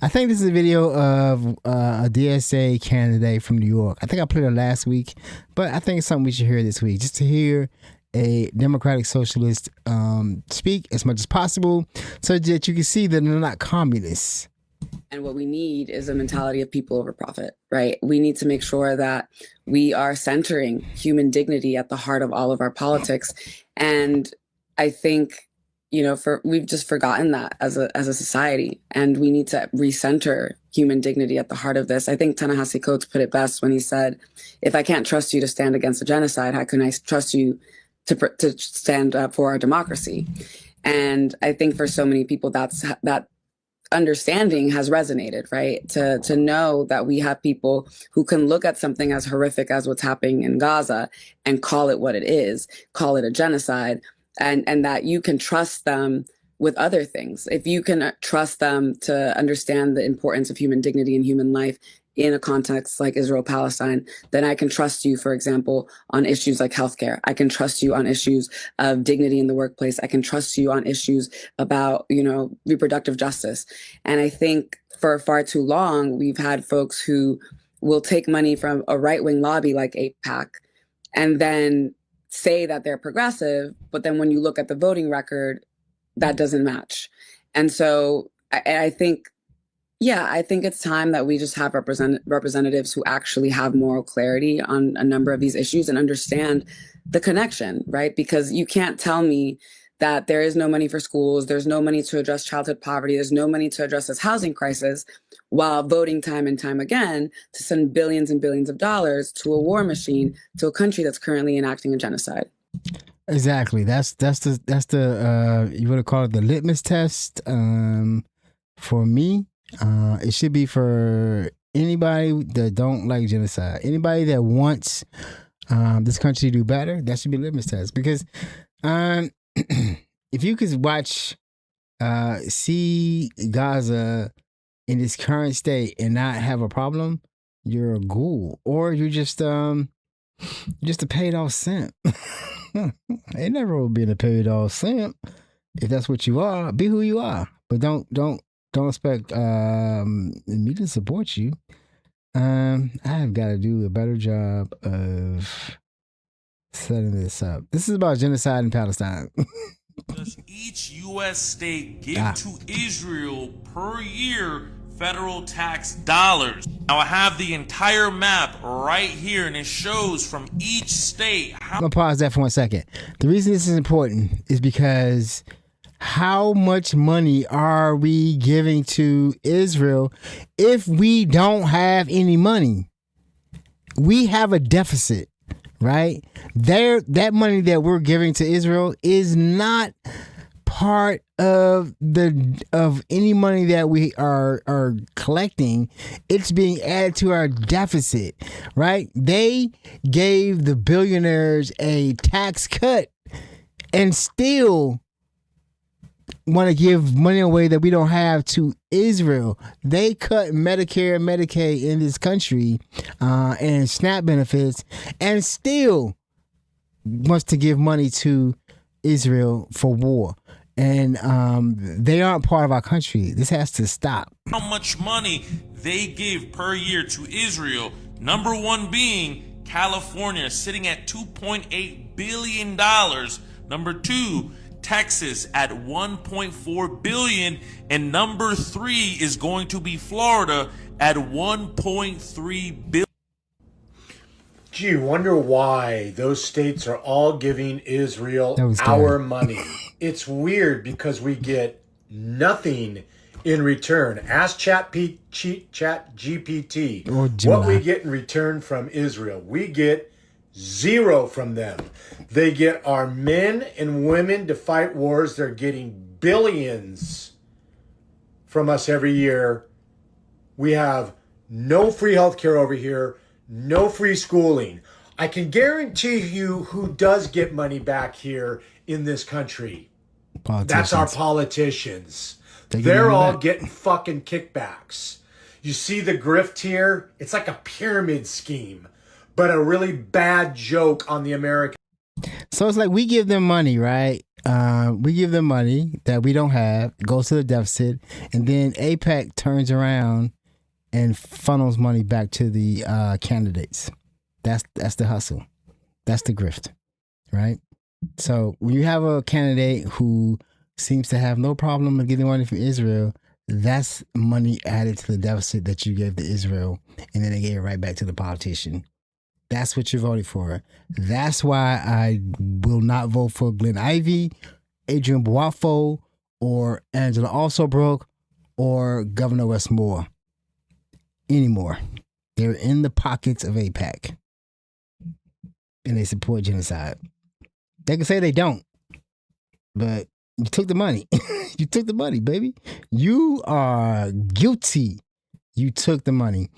I think this is a video of a DSA candidate from New York. I think I played it last week, but I think it's something we should hear this week, just to hear a democratic socialist speak as much as possible so that you can see that they're not communists. And what we need is a mentality of people over profit, right? We need to make sure that we are centering human dignity at the heart of all of our politics. And I think, we've just forgotten that as a society, and we need to recenter human dignity at the heart of this. I think Ta-Nehisi Coates put it best when he said, if I can't trust you to stand against a genocide, how can I trust you to stand up for our democracy? And I think for so many people, that understanding has resonated, right? To know that we have people who can look at something as horrific as what's happening in Gaza and call it what it is, call it a genocide, and that you can trust them with other things. If you can trust them to understand the importance of human dignity and human life in a context like Israel-Palestine, then I can trust you, for example, on issues like healthcare. I can trust you on issues of dignity in the workplace. I can trust you on issues about, reproductive justice. And I think for far too long, we've had folks who will take money from a right-wing lobby like AIPAC and then say that they're progressive, but then when you look at the voting record, that doesn't match. And so I think it's time that we just have representatives who actually have moral clarity on a number of these issues and understand the connection, right? Because you can't tell me that there is no money for schools, there's no money to address childhood poverty, there's no money to address this housing crisis, while voting time and time again to send billions and billions of dollars to a war machine, to a country that's currently enacting a genocide. Exactly. That's the you would call it the litmus test. For me, it should be for anybody that don't like genocide. Anybody that wants this country to do better, that should be a litmus test. Because if you could see Gaza in its current state and not have a problem, you're a ghoul, or you're just a paid off simp. Ain't never been a paid off simp. If that's what you are, be who you are. But don't expect me to support you. I have got to do a better job of setting this up. This is about genocide in Palestine. Does each U.S. state give to Israel per year federal tax dollars? Now I have the entire map right here, and it shows from each state how. I'm gonna pause that for 1 second. The reason this is important is because how much money are we giving to Israel if we don't have any money? We have a deficit, right? That money that we're giving to Israel is not part of any money that we are collecting. It's being added to our deficit, right? They gave the billionaires a tax cut and still want to give money away that we don't have to Israel. They cut Medicare and Medicaid in this country and SNAP benefits, and still wants to give money to Israel for war. And they aren't part of our country. This has to stop. How much money they give per year to Israel? Number one being California, sitting at $2.8 billion. Number two, Texas at $1.4 billion, and number three is going to be Florida at $1.3 billion. Gee, wonder why those states are all giving Israel our money. It's weird because we get nothing in return. Ask Chat GPT what we get in return from Israel. We get zero from them. They get our men and women to fight wars. They're getting billions from us every year. We have no free healthcare over here, no free schooling. I can guarantee you who does get money back here in this country. That's our politicians. They're all getting fucking kickbacks. You see the grift here? It's like a pyramid scheme, but a really bad joke on the American. So it's like we give them money, right? We give them money that we don't have, goes to the deficit, and then AIPAC turns around and funnels money back to the candidates. That's the hustle. That's the grift, right? So when you have a candidate who seems to have no problem with getting money from Israel, that's money added to the deficit that you gave to Israel, and then they gave it right back to the politician. That's what you're voting for. That's why I will not vote for Glenn Ivey, Adrian Boafo, or Angela Alsobrook, or Governor Westmore anymore. They're in the pockets of AIPAC, and they support genocide. They can say they don't, but you took the money. You took the money, baby. You are guilty. You took the money.